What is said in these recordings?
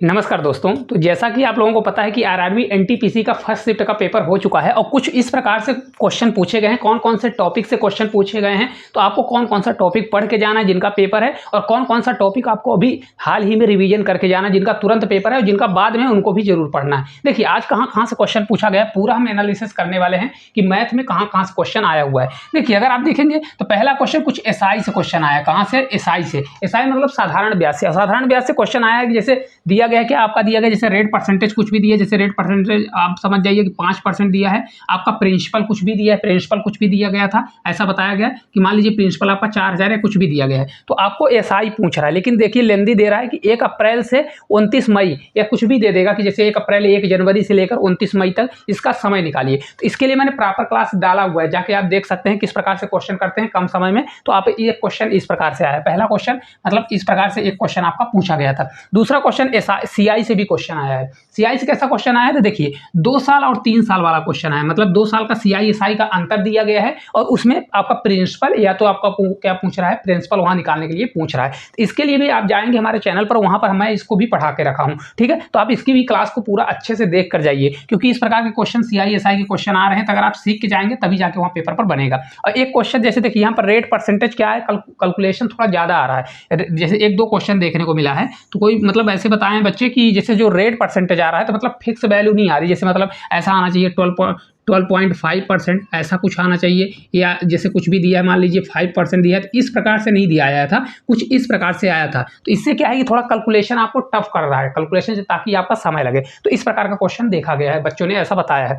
नमस्कार दोस्तों। तो जैसा कि आप लोगों को पता है कि आरआरबी एनटीपीसी का फर्स्ट शिफ्ट का पेपर हो चुका है और कुछ इस प्रकार से क्वेश्चन पूछे गए हैं। कौन कौन से टॉपिक से क्वेश्चन पूछे गए हैं, तो आपको कौन कौन सा टॉपिक पढ़ के जाना है जिनका पेपर है, और कौन कौन सा टॉपिक आपको अभी हाल ही में रिवीजन करके जाना है जिनका तुरंत पेपर है, और जिनका बाद में उनको भी जरूर पढ़ना है। देखिए आज कहाँ कहाँ से क्वेश्चन पूछा गया, पूरा हम एनालिसिस करने वाले हैं कि मैथ में कहाँ कहाँ से क्वेश्चन आया हुआ है। देखिए अगर आप देखेंगे तो पहला क्वेश्चन कुछ एसआई से क्वेश्चन आया। कहाँ से? एसआई से। एसआई मतलब साधारण ब्याज से। असाधारण ब्याज से क्वेश्चन आया है कि जैसे दिया गया है कि आपका दिया गया जैसे रेट परसेंटेज कुछ भी दिया है, जैसे रेट परसेंटेज आप समझ जाइए कि 5% दिया है। आपका प्रिंसिपल कुछ भी दिया है, प्रिंसिपल कुछ भी दिया गया था। ऐसा बताया गया कि मान लीजिए प्रिंसिपल आपका 4000 है, कुछ भी दिया गया है, तो आपको एसआई पूछ रहा है। लेकिन देखिए लेंदी दे रहा है कि 1 अप्रैल से 29 मई, या कुछ भी दे देगा कि जैसे 1 अप्रैल 1 जनवरी से लेकर 29 मई तक इसका समय निकालिए। तो इसके लिए मैंने प्रॉपर क्लास डाला हुआ है, जाके आप देख सकते हैं किस प्रकार से क्वेश्चन करते हैं कम समय में। तो आप ये क्वेश्चन इस प्रकार से आया, पहला क्वेश्चन मतलब इस प्रकार से एक क्वेश्चन आपका पूछा गया था। दूसरा क्वेश्चन सीआई से भी क्वेश्चन आया है। सीआई से कैसा क्वेश्चन आया है, तो देखिए 2 साल और 3 साल वाला क्वेश्चन है। मतलब 2 साल का सीआई एसआई का अंतर दिया गया है और उसमें आपका प्रिंसिपल या तो आपका क्या पूछ रहा है, प्रिंसिपल वहां निकालने के लिए पूछ रहा है। तो इसके लिए भी आप जाएंगे हमारे चैनल पर, वहां पर मैं इसको भी पढ़ा के रखा हूं, ठीक है। तो आप इसकी भी क्लास को पूरा अच्छे से देख कर जाइए, क्योंकि इस प्रकार के क्वेश्चन सीआई एसआई के क्वेश्चन आ रहे हैं। तो अगर आप सीख के जाएंगे तभी जाके वहां पेपर पर बनेगा। और एक क्वेश्चन जैसे देखिए यहाँ पर रेट परसेंटेज क्या है, कैलकुलेशन थोड़ा ज्यादा आ रहा है। जैसे 1-2 क्वेश्चन देखने को मिला है, तो कोई मतलब ऐसे बताएं बच्चे कि जैसे जो रेट परसेंटेज आ रहा है तो मतलब फिक्स वैल्यू नहीं आ रही। जैसे मतलब ऐसा आना चाहिए 12.5% ऐसा कुछ आना चाहिए, या जैसे कुछ भी दिया है मान लीजिए 5% दिया है, तो इस प्रकार से नहीं दिया आया था, कुछ इस प्रकार से आया था। तो इससे क्या है कि थोड़ा कैलकुलेशन आपको टफ कर रहा है, कैलकुलेशन से, ताकि आपका समय लगे। तो इस प्रकार का क्वेश्चन देखा गया है, बच्चों ने ऐसा बताया है।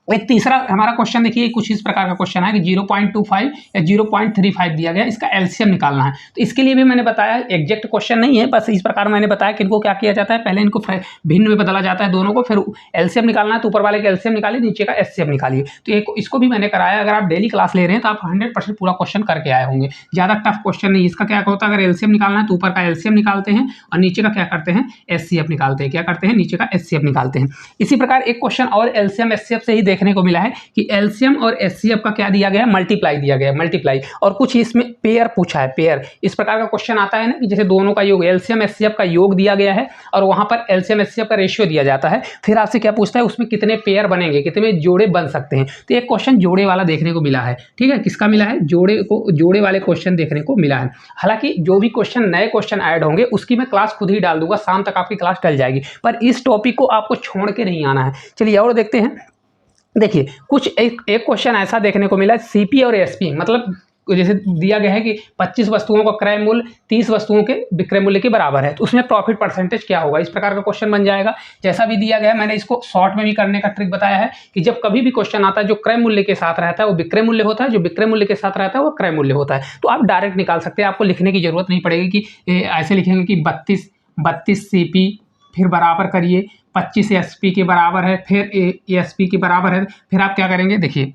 एक तीसरा हमारा क्वेश्चन देखिए कुछ इस प्रकार का क्वेश्चन है कि 0.25 या 0.35 दिया गया, इसका एलसीएम निकालना है। तो इसके लिए भी मैंने बताया एग्जैक्ट क्वेश्चन नहीं है, बस इस प्रकार मैंने बताया कि इनको क्या किया जाता है, पहले इनको भिन्न में बदला जाता है दोनों को, फिर एलसीएम निकालना है। तो ऊपर वाले का एलसीएम निकालिए, नीचे का एचसीएफ निकालिए। तो एक इसको भी मैंने कराया। अगर आप डेली क्लास ले रहे हैं तो आप 100% पूरा क्वेश्चन करके आए होंगे। ज़्यादा टफ क्वेश्चन नहीं। इसका क्या होता है, अगर एलसीएम निकालना है तो ऊपर का एलसीएम निकालते हैं और नीचे का क्या करते हैं, एचसीएफ निकालते हैं। क्या करते हैं, नीचे का एचसीएफ निकालते हैं। इसी प्रकार एक क्वेश्चन और एलसीएम एचसीएफ से ही देखने को मिला है कि एलसीएम और एचसीएफ का क्या दिया गया है, मल्टीप्लाई दिया गया है, मल्टीप्लाई। और कुछ इसमें पेयर पूछा है, पेयर। इस प्रकार का क्वेश्चन आता है ना कि जैसे दोनों का योग, एलसीएम एचसीएफ का योग दिया गया है और वहां पर एलसीएम एचसीएफ का रेशियो दिया जाता है। फिर आपसे क्या पूछता है, उसमें कितने पेयर बनेंगे, कितने जोड़े बन सकते हैं। तो एक क्वेश्चन जोड़े वाला देखने को मिला है, ठीक है। किसका मिला है, जोड़े वाले क्वेश्चन देखने को मिला है। हालांकि जो भी क्वेश्चन नए क्वेश्चन ऐड होंगे उसकी मैं क्लास खुद ही डाल दूंगा, शाम तक आपकी क्लास टल जाएगी, पर इस टॉपिक को आपको छोड़ के नहीं आना है। चलिए और देखते हैं। देखिए कुछ एक क्वेश्चन ऐसा देखने को मिला, सीपी और एसपी, मतलब जैसे दिया गया है कि 25 वस्तुओं का क्रय मूल्य 30 वस्तुओं के विक्रय मूल्य के बराबर है, तो उसमें प्रॉफिट परसेंटेज क्या होगा, इस प्रकार का क्वेश्चन बन जाएगा। जैसा भी दिया गया है, मैंने इसको शॉर्ट में भी करने का ट्रिक बताया है कि जब कभी भी क्वेश्चन आता है जो क्रय मूल्य के साथ रहता है वो विक्रय मूल्य होता है, जो विक्रय मूल्य के साथ रहता है वो क्रय मूल्य होता है। तो आप डायरेक्ट निकाल सकते हैं, आपको लिखने की जरूरत नहीं पड़ेगी कि ऐसे लिखेंगे कि 32 सीपी फिर बराबर करिए 25 एसपी के बराबर है, फिर एसपी के बराबर है। फिर आप क्या करेंगे, देखिए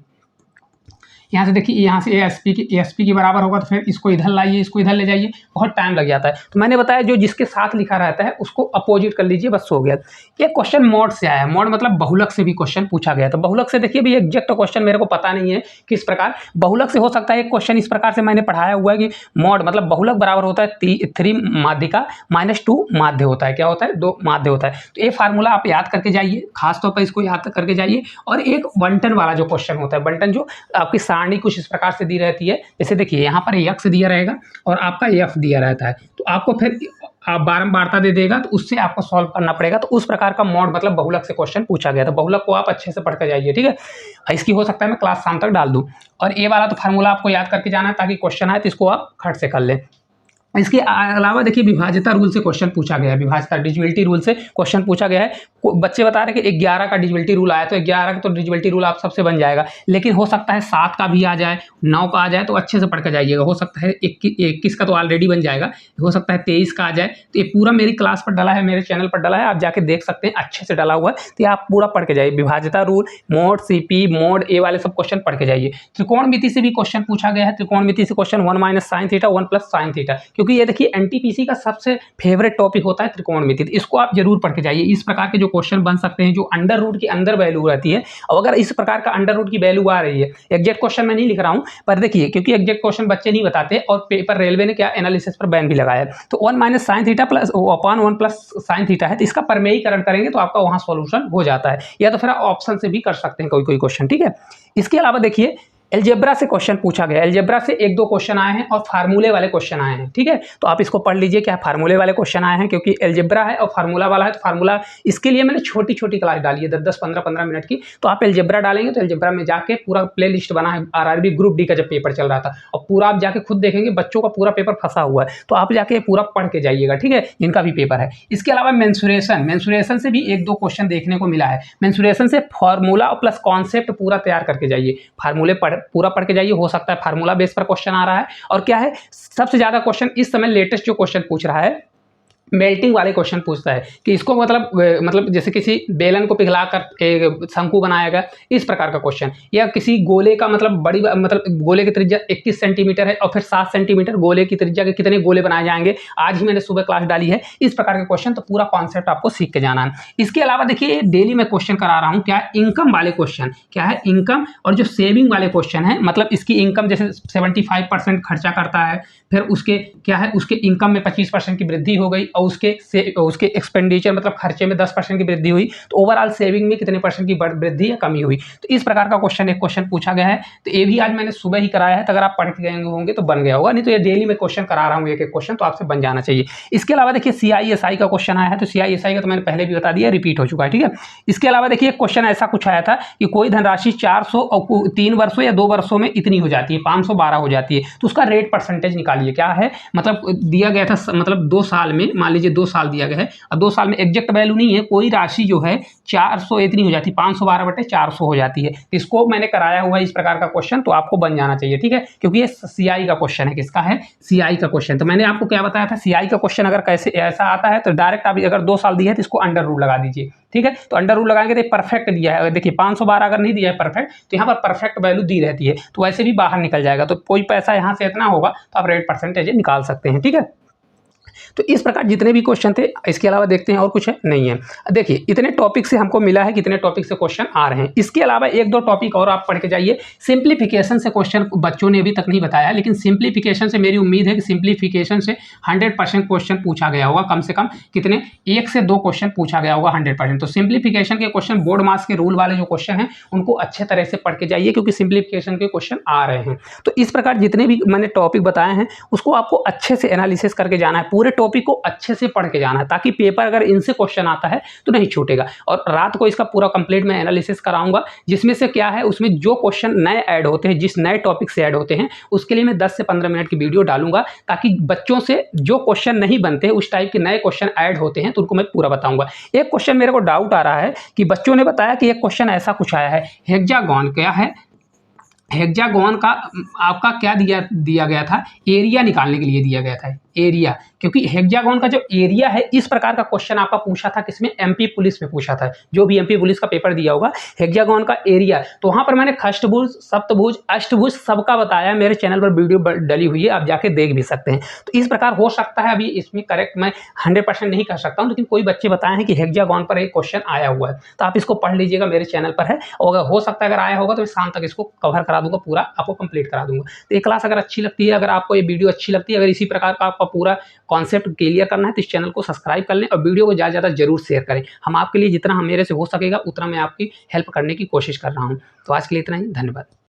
यहाँ से, देखिए यहाँ से एसपी के बराबर होगा, तो फिर इसको इधर लाइए, इसको इधर ले जाइए, बहुत टाइम लग जाता है। तो मैंने बताया जो जिसके साथ लिखा रहता है उसको अपोजिट कर लीजिए, बस हो गया। ये क्वेश्चन मोड से आया है। मोड मतलब बहुलक से भी क्वेश्चन पूछा गया। तो बहुलक से देखिए भी एग्जैक्ट क्वेश्चन मेरे को पता नहीं है किस प्रकार बहुलक से हो सकता है। एक क्वेश्चन इस प्रकार से मैंने पढ़ाया हुआ है कि मोड मतलब बहुलक बराबर होता है 3 माध्यिका -2 माध्य होता है। क्या होता है, 2 माध्य होता है। तो ये फार्मूला आप याद करके जाइए, खासतौर पर इसको याद करके जाइए। और एक बंटन वाला जो क्वेश्चन होता है, बंटन जो आपकी सारणी कुछ इस प्रकार से दी रहती है। जैसे देखिए यहाँ पर x दिया रहेगा और आपका f दिया रहता है, तो आपको फिर आप बारंबारता दे देगा, तो उससे आपको सॉल्व करना पड़ेगा। तो उस प्रकार का मोड मतलब बहुलक से क्वेश्चन पूछा गया। तो बहुलक को आप अच्छे से पढ़ कर जाइए, ठीक है। इसकी हो सकता है मैं क्लास शाम तक डाल दूं। और ये वाला तो फार्मूला आपको याद करके जाना है, ताकि क्वेश्चन आए तो इसको आप खट से कर लें। इसके अलावा देखिए विभाज्यता रूल से क्वेश्चन पूछा गया है, विभाज्यता डिविजिबिलिटी रूल से क्वेश्चन पूछा गया है। बच्चे बता रहे हैं कि 11 का डिविजिबिलिटी रूल आया, तो 11 का तो डिविजिबिलिटी रूल आप सबसे बन जाएगा। लेकिन हो सकता है 7 का भी आ जाए, 9 का आ जाए, तो अच्छे से पढ़ कर जाइएगा। हो सकता है 21 का तो ऑलरेडी बन जाएगा, हो सकता है 23 का आ जाए। तो ये पूरा मेरी क्लास पर डला है, मेरे चैनल पर डला है, आप जाके देख सकते हैं, अच्छे से डला हुआ है। तो आप पूरा पढ़ के जाइए, विभाज्यता रूल, मोड, सीपी, मोड, ए वाले सब क्वेश्चन पढ़ के जाइए। त्रिकोणमिति से भी क्वेश्चन पूछा गया है। त्रिकोणमिति से क्वेश्चन 1 - sin θ 1 + sin θ, क्योंकि ये देखिए एनटीपीसी का सबसे फेवरेट टॉपिक होता है त्रिकोणमिति। इसको आप जरूर पढ़ के जाइए। इस प्रकार के जो क्वेश्चन बन सकते हैं जो अंडर रूट के अंदर वैल्यू रहती है, और अगर इस प्रकार का अंडर रूट की वैल्यू आ रही है, एग्जैक्ट क्वेश्चन मैं नहीं लिख रहा हूं, पर देखिए क्योंकि एग्जैक्ट क्वेश्चन बच्चे नहीं बताते और पेपर रेलवे ने क्या एनालिसिस पर बैन भी लगाया है, तो 1 minus sine theta plus upon 1 plus sine theta है, तो इसका परमेयीकरण करेंगे तो आपका वहां सॉल्यूशन हो जाता है, या तो फिर आप ऑप्शन से भी कर सकते हैं कोई कोई क्वेश्चन। ठीक है, इसके अलावा देखिए एलजेब्रा से क्वेश्चन पूछा गया, एलजेब्रा से 1-2 क्वेश्चन आए हैं और फार्मूले वाले क्वेश्चन आए हैं। ठीक है, तो आप इसको पढ़ लीजिए क्या फार्मूले वाले क्वेश्चन आए हैं, क्योंकि एलजेब्रा है और फार्मूला वाला है, तो फार्मूला इसके लिए मैंने छोटी छोटी क्लास डाली है 10-10 15-15 मिनट की। तो आप एलजेब्रा डालेंगे तो एलजेब्रा में जाके पूरा प्ले लिस्ट बना है, आरआरबी ग्रुप डी का जब पेपर चल रहा था, और पूरा आप जाके खुद देखेंगे बच्चों का पूरा पेपर फंसा हुआ है, तो आप जाके पूरा पढ़ के जाइएगा। ठीक है, इनका भी पेपर है। इसके अलावा मेंसुरेशन से भी 1-2 क्वेश्चन देखने को मिला है। मेंसुरेशन से फार्मूला प्लस कॉन्सेप्ट पूरा तैयार करके जाइए, फार्मूले पूरा पढ़ के जाइए, हो सकता है फार्मूला बेस पर क्वेश्चन आ रहा है। और क्या है, सबसे ज्यादा क्वेश्चन इस समय लेटेस्ट जो क्वेश्चन पूछ रहा है, मेल्टिंग वाले क्वेश्चन पूछता है कि इसको मतलब जैसे किसी बेलन को पिघलाकर एक शंकु बनाया गया, इस प्रकार का क्वेश्चन, या किसी गोले का मतलब गोले की त्रिज्या 21 सेंटीमीटर है और फिर 7 सेंटीमीटर गोले की त्रिज्या के कितने गोले बनाए जाएंगे, आज ही मैंने सुबह क्लास डाली है। इस प्रकार के क्वेश्चन, तो पूरा कॉन्सेप्ट आपको सीख के जाना है। इसके अलावा देखिए डेली मैं क्वेश्चन करा रहा हूँ, क्या है इनकम वाले क्वेश्चन, क्या है इनकम और जो सेविंग वाले क्वेश्चन है, मतलब इसकी इनकम जैसे 75% खर्चा करता है, फिर उसके क्या है उसके इनकम में 25% की वृद्धि हो गई और उसके एक्सपेंडिचर मतलब खर्चे में 10% की वृद्धि हुई, तो ओवरऑल सेविंग में कितने परसेंट की वृद्धि या कमी हुई। तो इस प्रकार का क्वेश्चन एक क्वेश्चन पूछा गया है, तो ये भी आज मैंने सुबह ही कराया है, तो अगर आप पढ़ के गए होंगे तो बन गया होगा, नहीं तो ये डेली में क्वेश्चन करा रहा हूँ एक एक क्वेश्चन, तो आपसे बन जाना चाहिए। इसके अलावा देखिए CISI का क्वेश्चन आया है, तो CISI का तो मैंने पहले भी बता दिया, रिपीट हो चुका है। ठीक है, इसके अलावा देखिए एक क्वेश्चन ऐसा कुछ आया था कि कोई धनराशि 400 और 3 वर्षों या 2 वर्षों में इतनी हो जाती है, 512 हो जाती है, तो उसका रेट परसेंटेज निकालिए। क्या है, मतलब दिया गया था, मतलब 2 साल में, मान लीजिए 2 साल दिया गया है, और 2 साल में एग्जैक्ट वैल्यू नहीं है, कोई राशि जो है 400 इतनी हो जाती है, 512/400 हो जाती है। इसको मैंने कराया हुआ है इस प्रकार का क्वेश्चन, तो आपको बन जाना चाहिए। ठीक है, क्योंकि ये CI का क्वेश्चन है, किसका है, CI का क्वेश्चन। तो मैंने आपको क्या बताया था, CI का क्वेश्चन अगर कैसे ऐसा आता है तो डायरेक्ट आप अगर 2 साल दिया है तो इसको अंडर रूल लगा दीजिए। ठीक है, तो अंडर रूल लगाएंगे तो परफेक्ट दिया है, देखिए 512 अगर नहीं दिया है परफेक्ट, तो यहाँ पर परफेक्ट वैल्यू दी रहती है, तो वैसे भी बाहर निकल जाएगा, तो कोई पैसा यहाँ से इतना होगा तो आप रेट परसेंटेज निकाल सकते हैं। ठीक है, तो इस प्रकार जितने भी क्वेश्चन थे, इसके अलावा देखते हैं और कुछ है नहीं है। देखिए इतने टॉपिक से हमको मिला है, कितने टॉपिक से क्वेश्चन आ रहे हैं। इसके अलावा 1-2 टॉपिक और आप पढ़ के जाइए। सिंप्लीफिकेशन से क्वेश्चन बच्चों ने अभी तक नहीं बताया, लेकिन सिंप्लीफिकेशन से मेरी उम्मीद है कि सिंप्लीफिकेशन से 100% क्वेश्चन पूछा गया होगा, कम से कम कितने 1 से 2 क्वेश्चन पूछा गया होगा 100%। तो सिंप्लीफिकेशन के क्वेश्चन, बोर्ड मार्क्स के रूल वाले जो क्वेश्चन हैं उनको अच्छे तरह से पढ़ के जाइए, क्योंकि सिंप्लीफिकेशन के क्वेश्चन आ रहे हैं। तो इस प्रकार जितने भी मैंने टॉपिक बताए हैं उसको आपको अच्छे से एनालिसिस करके जाना है, पूरे टॉपिक को अच्छे से पढ़ के जाना है, ताकि पेपर अगर इनसे क्वेश्चन आता है तो नहीं छूटेगा। और रात को इसका पूरा कंप्लीट मैं एनालिसिस कराऊंगा, जिसमें से क्या है उसमें जो क्वेश्चन नए ऐड होते हैं, जिस नए टॉपिक से ऐड होते हैं, उसके लिए मैं 10 से 15 मिनट की वीडियो डालूंगा, ताकि बच्चों से जो क्वेश्चन नहीं बनते उस टाइप के नए क्वेश्चन ऐड होते हैं तो उनको मैं पूरा बताऊंगा। एक क्वेश्चन मेरे को डाउट आ रहा है कि बच्चों ने बताया कि एक क्वेश्चन ऐसा कुछ आया है, हेक्सागोन क्या है, हेक्सागोन का आपका क्या दिया गया था, एरिया निकालने के लिए दिया गया था, एरिया। क्योंकि हेक्सागोन का जो एरिया है, इस प्रकार का क्वेश्चन आपका पूछा था, किसमें, MP पुलिस में पूछा था, जो भी MP पुलिस का पेपर दिया होगा, हेक्सागोन का एरिया। तो वहां पर मैंने खष्टभुज, सप्तभुज, अष्टभुज सबका बताया, मेरे चैनल पर वीडियो डली हुई है, आप जाके देख भी सकते हैं। तो इस प्रकार हो सकता है, अभी इसमें करेक्ट मैं 100% नहीं कर सकता हूं, लेकिन कोई बच्चे बताए हैं कि हेक्सागोन पर एक क्वेश्चन आया हुआ है, तो आप इसको पढ़ लीजिएगा, मेरे चैनल पर है, और अगर हो सकता है अगर आया होगा तो मैं शाम तक इसको कवर करा दूंगा, पूरा आपको कंप्लीट करा दूंगा। तो ये क्लास अगर अच्छी लगती है, अगर आपको ये वीडियो अच्छी लगती है, अगर इसी प्रकार का आपका पूरा कॉन्सेप्ट क्लियर करना है, तो इस चैनल को सब्सक्राइब कर लें और वीडियो को ज़्यादा जरूर शेयर करें। हम आपके लिए जितना मेरे से हो सकेगा उतना मैं आपकी हेल्प करने की कोशिश कर रहा हूँ। तो आज के लिए इतना ही, धन्यवाद।